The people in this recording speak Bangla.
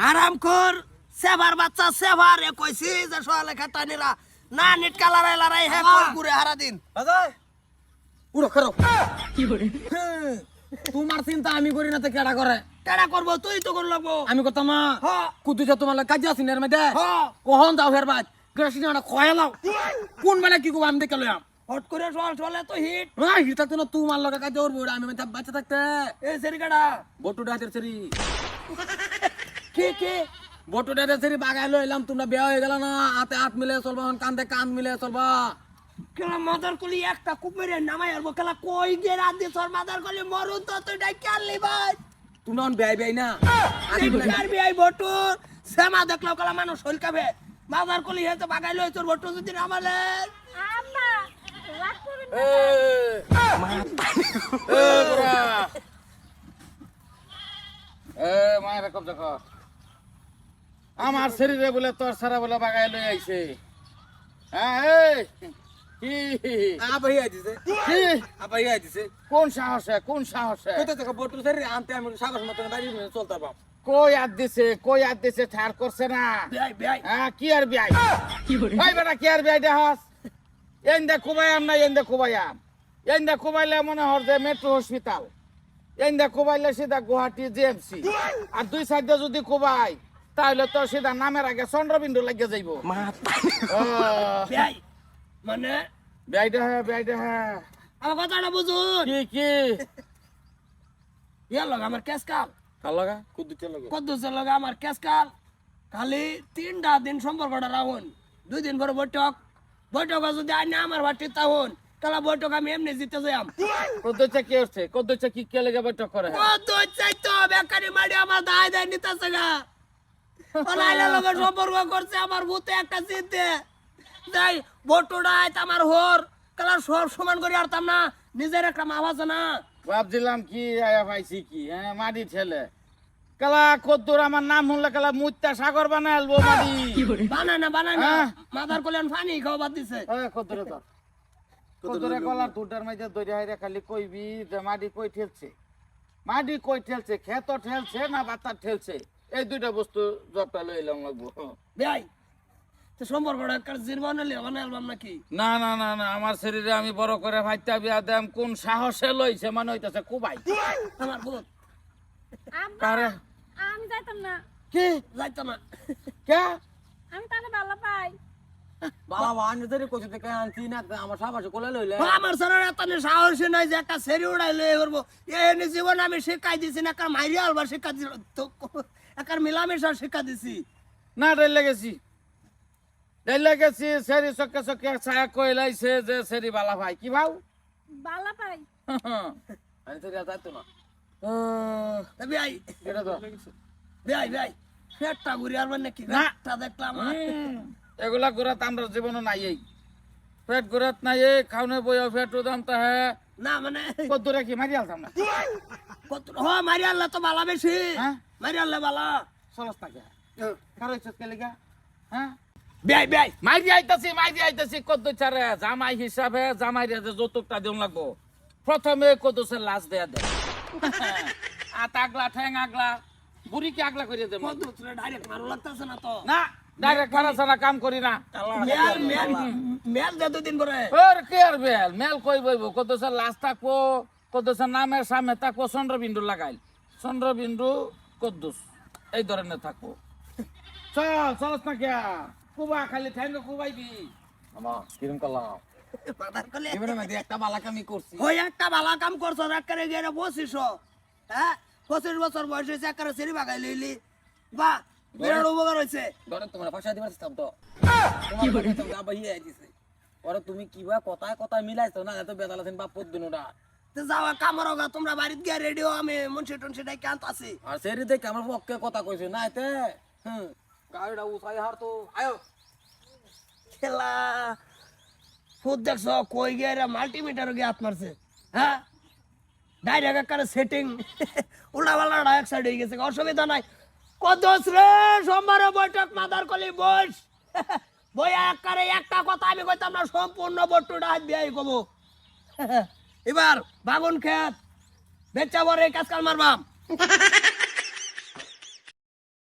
হারামখোর সেভার বাচ্চা সেভার এ কইছি যে সোয়ালে খাটানিরা না নিট কালারাই লড়াই হে কই ঘুরে হারা দিন বাজাই উড়ো করো কি করে তোমার চিন্তা আমি করি না তো কেডা করে কেডা করব তুই তো কর লাগবো আমি কথা মা হ্যাঁ কুদুছে তোমার কাজ আছে এর মধ্যে হ্যাঁ কখন যাও ফের বাদ গ্রেসিনা কয়া লাও কোন বেলা কি কো আমি দেখে লইয়াম হট করে সোয়াল সোয়ালে তো হিট হ্যাঁ হিটা তো তোমার লগে কাজ করব আমি মানে বাচ্চা থাকতে এ সেরি কাডা বটু ডাতের সেরি কি বটু ডাতের সেরি বাগাই লইলাম তোমরা বিয়া হয়ে গেল না হাতে হাত মিলে চলবা কান্দে কান মিলে চলবা কেলা মাদার কলি একটা কুপেরে নামাই আরবো কেলা কই গে রাত দি তোর মাদার কলি মরু তো তুই ডাই কালি ভাই তুমি অন বিয়াই বিয়াই না আরে কারবি আই বটু সেমা দেখলো কেলা মানুষ হলকাবে মাদার কলি হেতে বাগাই লই তোর বটু যদি নামালে আম্মা রাগ করুন এ বুড়া মায়ের কবজা কর আমার শরীরে বলে তোর সারা বলে বাগাই লই আইছে হ্যাঁ আবাই আইছে কি আবাই আইছে কোন সাহসে কোন সাহসে কত টাকা বটু সারি আনতে আমি সাগর মতন বাড়ি চলতে পারব কই আর দিছে ঠার করছে না বেআই বেআই হ্যাঁ কি আর বিয়াই ভাই বেটা কি আর বিয়াই দেখাস এন্দে কুবাইয়াম না এন্দে কুবাইয়াম এন্দে কুবাইলে মনে হর যে মেট্রো হসপিটাল এন্দে কুবাইলে সিধা গুয়াহাটি জিএমসি আর দুই সাইডে যদি কুবাই তাহলে তো সিধা নামের আগে চন্দ্রবিন্দু লাগিয়ে যাইব বেআই মানে বেয়াইটা হ্যাঁ আমার কথাটা বুঝুন কি ইয়া লগ আমার কেস কাল কাল লাগা কুদ্দুতে লাগা কদ্দুসে লগ আমার কেস কাল খালি 3টা দিন সম্পর্কটা রাখুন 2 দিন পরে বৈঠক যদি আইনা আমার বাড়িতে তাহুন তাহলে বৈঠক আমি এমনি জিতে যাইম কদ্দুচা কি হচ্ছে কদ্দুচা কি লেগে বৈঠক করে কদ্দুস চাইতো বেকারি মারি আমার দায় দায় নিতেছে গা ওলাইলা লগে সম্পর্ক করছে আমার ভূতে একটা জিতে যাই বটুটা আইত আমার হোর কালা সব সমান করে আরতাম না নিজের একটা মা আছে না ভাবছিলাম কি আয়া পাইছি কি হ্যাঁ মাটি ঠেলে কালা কদ্দুর আমার নাম শুনলে কালা মুত্তা সাগর বানাই আলবো মাটি বানায় না হ্যাঁ। মাদার কল্যাণ ফানি খাওয়া দিছে কদ্দুরে তো কদ্দুরে কলার দুটার মাঝে দইরা হাইরা খালি কইবি যে মাটি কই ঠেলছে ক্ষেত ঠেলছে না বাতার ঠেলছে এই দুইটা বস্তু জবটা লইলাম লাগবো ভাই তো সম্পর্কটা একটা জীবন বানাইলাম নাকি না আমার শরীরে আমি বড় করে ভাইটা বিয়া দেম কোন সাহসে লইছে মানে হইতাছে কুবাই আমার ভূত আম্মা কারে আমি যাইতাম না কি যাইতো না কে আমি তাহলে ভালো পাই বাবা বানি ধরে কইতে থেকে আনছি না আমার সাবাসে কোলে লইলে আমার স্যারের এত সাহসী নাই যে একটা সেরি উড়াই লয়ে করবো এই জীবন আমি শিখাই দিছি না কার মাইরি আলবার শিক্ষা দিল তো একার মিলামেশা শিক্ষা দিছি না ডাইলে গেছি সেরি চকে ছায়া কইলাইছে যে সেরি বালা ভাই কি ভাও ভালো পাই আমি তো যাইতো না ভাই এটা তো ভাই ফেটটা ঘুরে আর নাকি না। ফেটটা দেখলাম আর। এগুলা ঘুরাত আমরা জীবনে নাই পেট ঘুরাত নাই খাওনে বইয়া পেট দাম তা হ্যাঁ না মানে কদ্দুরে কি মারি আলতাম না কত মারি আল্লাহ তো বালা বেশি হ্যাঁ? মারি আল্লাহ বালা চলস না কে কারো ইচ্ছা কে লিগা হ্যাঁ ভাই মাইরি আইতাছি কদ্দু চারে জামাই হিসাবে জামাই রে যে যৌতুকটা দিন লাগবো প্রথমে কদ্দুসে লাশ দেয়া দে আত আগলা ঠ্যাং আগলা বুড়ি কি আগলা করে দেব কত ডাইরেক্ট মারো লাগতেছে না তো না ডাইরেক্ট মারা ছাড়া কাম করি না মেল দে দুদিন পরে ওর কে আর মেল কই বইব কদ্দুসে লাশ থাকবো কদ্দুসে নামের সামনে থাকবো চন্দ্রবিন্দু লাগাইল চন্দ্রবিন্দু কদ্দুস এই ধরনের থাকবো চলস না কে কুবা খালি ঠ্যাং কুবাইবি আমা কিরম করলাম মাদার কলে এবারে মধ্যে একটা বালাকামি করছি ওই একটা ভালো কাম করছো একেবারে গিয়ে 25 হ্যাঁ 25 বছর বয়স হয়েছে একেবারে সেরি বাগাই লইলি বাহ বিরাট উপকার হয়েছে ধরে তোমরা পয়সা দিবার চিস্তাম তো কি বলি তুমি আবাই আইছে ওরে তুমি কিবা কথায় মিলাইছো না এত বেদাল আছেন বাপ পদ্দিনটা তো যাওয়া কামড় গা তোমরা বাড়িতে গিয়ে রেডিও আমি মুন্সি টুনসি ডাই কান্ত আছি আর সেরি দেখে আমার পক্ষে কথা কইছে না এতে গাড়িটা উঠাই হার তো আয়ো খেলা খুদ দেখছো কই গিয়ে মাল্টিমিটার গিয়ে হাত মারছে হ্যাঁ ডাইরেক্ট একেবারে সেটিং উল্টা পাল্টা এক সাইড হয়ে গেছে অসুবিধা নাই কত রে সোমবারে বৈঠক মাদার কলি বস বইয়া একেবারে একটা কথা আমি কইতাম না সম্পূর্ণ বট্টুটা হাত দিয়ে কব এবার বাগুন খেত বেচা বরে কাজ কাল মারবাম